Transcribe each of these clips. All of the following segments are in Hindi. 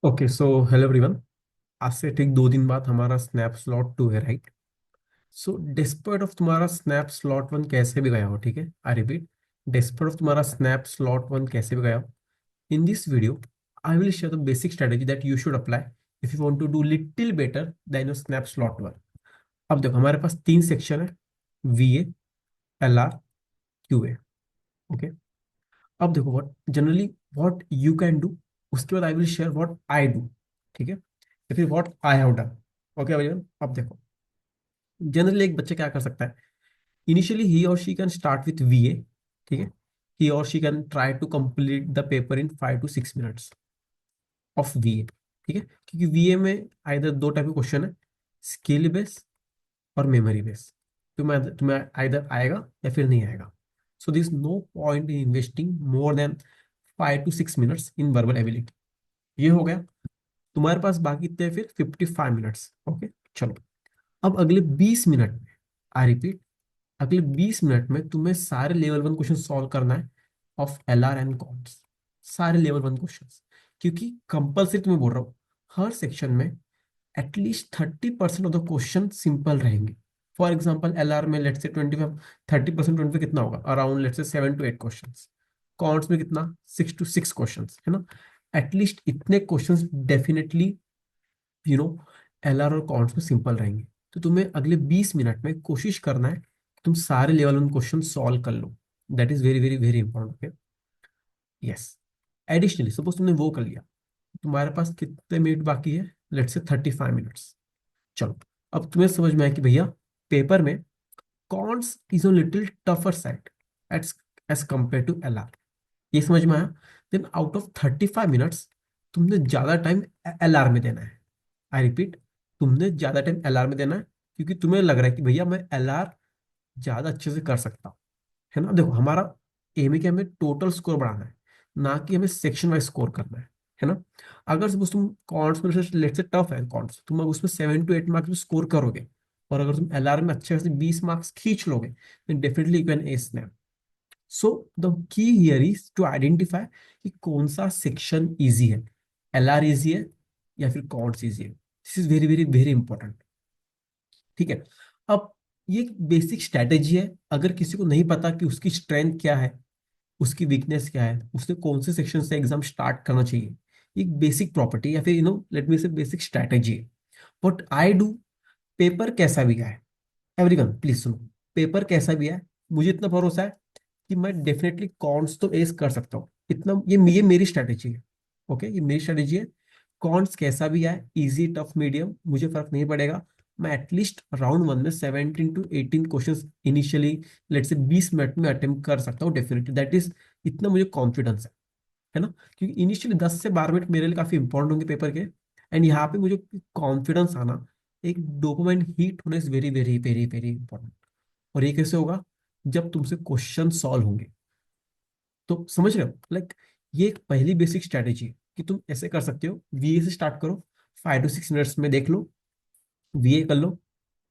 Okay so hello everyone. आज से ठीक 2 दिन बाद हमारा स्नैप स्लॉट 2 है, राइट? सो डिस्पाइट ऑफ तुम्हारा स्नैप स्लॉट 1 कैसे भी गया हो, ठीक है, आई रिपीट, डिस्पाइट ऑफ तुम्हारा स्नैप स्लॉट 1 कैसे भी गया हो, in this video I will share the basic strategy that you should apply if you want to do little better than your SNAP slot 1। अब देखो, हमारे पास 3 सेक्शन है: वीए, एलआर, क्यूए। ओके, अब देखो what generally what you can do, उसके बाद I will share what I do, ठीक है, या फिर what I have done. Okay everyone, अब देखो, जनरली एक बच्चा क्या कर सकता है, initially he or she can start with VA, ठीक है। He or she can try to complete the paper in 5 to 6 minutes of VA, ठीक है, क्योंकि वीए में आइदर दो टाइप के क्वेश्चन है: स्किल बेस और मेमोरी बेस। तुम्हें तुम्हें आइदर आएगा या फिर नहीं आएगा। So this no point in investing more than 5 to 6 minutes in verbal ability. ये हो गया। तुम्हारे पास बाकी थे फिर 55 मिनट्स। ओके, चलो, अब अगले 20 मिनट में, आई रिपीट, अगले 20 मिनट में तुम्हें सारे लेवल 1 क्वेश्चन सॉल्व करना है ऑफ एलआर एंड कॉन्ट्स। सारे लेवल 1 क्वेश्चंस, क्योंकि कंपल्सरी तुम्हें बोल रहा हूँ, हर सेक्शन में at least 30% of the question simple रहेंगे। फॉर एग्जाम्पल एलआर में लेट्स से 25, 30% 25 कितना होगा, around let's say 7 to 8 question. Counts में कितना, 6 to 6 क्वेश्चन, है ना। एटलीस्ट इतने questions definitely you know LR और कॉन्ट्स में सिंपल रहेंगे। तो तुम्हें अगले 20 मिनट में कोशिश करना है कि तुम सारे लेवल 1 क्वेश्चन सॉल्व कर लो। That is very very very important. Yes, additionally suppose तुमने वो कर लिया, तुम्हारे पास कितने मिनट बाकी है, लेट्स से 35 मिनट्स। चलो, अब तुम्हें समझ में आया कि भैया पेपर में quants is a little tougher side as as compare to LR. ये समझ में आया। देन आउट ऑफ 35 मिनट्स तुमने ज्यादा टाइम एलआर में देना है। आई रिपीट, तुमने ज्यादा टाइम एलआर में देना है, क्योंकि तुम्हें लग रहा है कि भैया मैं एलआर ज्यादा अच्छे से कर सकता हूँ, है ना। देखो, हमारा एम है कि हमें टोटल स्कोर बढ़ाना है, ना कि हमें सेक्शन वाइज स्कोर करना है ना। अगर सपोज तुम कॉन्ट्स में, लेट से टफ है कॉन्ट्स, तुम उसमें 7 to 8 मार्क्स में स्कोर करोगे, और अगर तुम एलआर में अच्छे से 20 मार्क्स खींच लोगे, then definitely you can ace. So the key here is to identify कि कौन सा सेक्शन इजी है, एलआर इजी है या फिर कॉर्ड्स इजी है। This is very very very important, ठीक है। अब ये बेसिक स्ट्रैटेजी है। अगर किसी को नहीं पता कि उसकी स्ट्रेंथ क्या है, उसकी वीकनेस क्या है, उसने कौन से सेक्शन से एग्जाम स्टार्ट करना चाहिए, एक बेसिक प्रॉपर्टी या फिर लेट मी से बेसिक स्ट्रैटेजी है। बट आई डू, पेपर कैसा भी है, एवरीवन प्लीज सुनो, पेपर कैसा भी है, मुझे इतना भरोसा है कि मैं डेफिनेटली कॉन्ट्स तो एस कर सकता हूँ। इतना ये मेरी स्ट्रेटेजी है। ओके, ये मेरी स्ट्रेटेजी है। कॉन्ट्स कैसा भी है, इजी टफ मीडियम, मुझे फर्क नहीं पड़ेगा। मैं एटलीस्ट राउंड 1 में 17 to 18 क्वेश्चन इनिशियली, लेट से 20 मिनट में अटेम्प्ट कर सकता हूँ डेफिनेटली। दैट इज, इतना मुझे कॉन्फिडेंस है ना। क्योंकि इनिशियली 10 से 12 मिनट मेरे लिए काफी इंपॉर्टेंट होंगे पेपर के। एंड यहाँ पे मुझे कॉन्फिडेंस आना, एक डोपामाइन हीट होना is very very very very important. और ये कैसे होगा, जब तुमसे क्वेश्चन सॉल्व होंगे। तो समझ रहे हो, लाइक ये एक पहली बेसिक स्ट्रेटेजी है कि तुम ऐसे कर सकते हो। वीए से स्टार्ट करो, 5 to 6 मिनट्स में देख लो, वीए कर लो।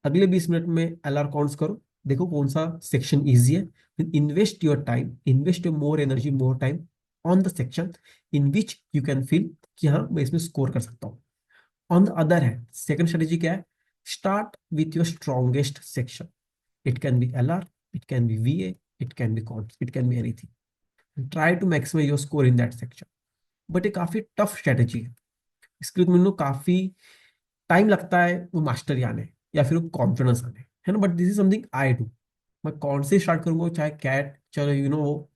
अगले 20 मिनट में एलआर काउंट्स करो, देखो कौन सा सेक्शन इजी है। Invest your time, invest your more energy, more time on the section in which you can feel कि हाँ मैं इसमें स्कोर कर सकता हूँ। On the other hand, second strategy क्या है, start with your strongest section. It can be LR, it can be VA, it can be quants, it can be anything. Try to maximise your score in that section. But ये काफी टफ स्ट्रेटेजी है, इसके लिए तुम्हें काफी टाइम लगता है वो मास्टरी आने या फिर वो कॉन्फिडेंस आने, है ना। But this is something I do. मैं कौन से स्टार्ट करूंगा, चाहे कैट चलो वो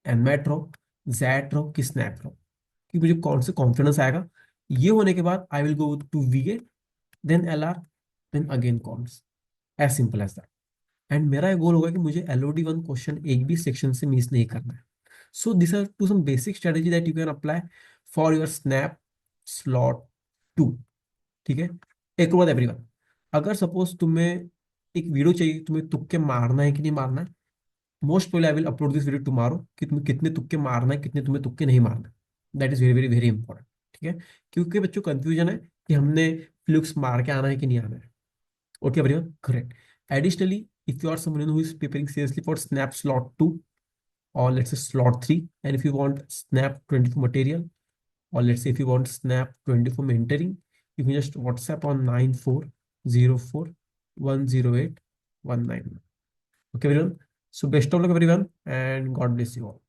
एनमैट रहो, जैट रहो कि स्नैप रहो, कि मुझे कौन से कॉन्फिडेंस आएगा। ये होने के बाद I will go to VA, then LR, then again quants, as simple as that. And मेरा गोल होगा कि मुझे एलओडी 1 क्वेश्चन एक भी सेक्शन से मिस नहीं करना है। So this are two some basic strategy that you can apply for your SNAP slot 2, ठीक है। एक और बात एवरीवन, अगर सपोज तुम्हें एक वीडियो चाहिए, तुम्हें तुक्के मारना है कि नहीं मारना है, most probably I will upload this video tomorrow, कि तुम्हें कितने तुक्के मारना है, कितने तुम्हें तुक्के नहीं मारना है। That is very very very important, ठीक है। क्योंकि बच्चों कंफ्यूजन है कि हमने फ्लुक्स मार के आना है कि नहीं आना है। Okay everyone, correct. Additionally, if you are someone who is preparing seriously for snap slot 2 or let's say slot 3, and if you want snap 24 material, or let's say if you want snap 24 mentoring, you can just WhatsApp on 9404108191. Okay, everyone. So best of luck, everyone, and God bless you all.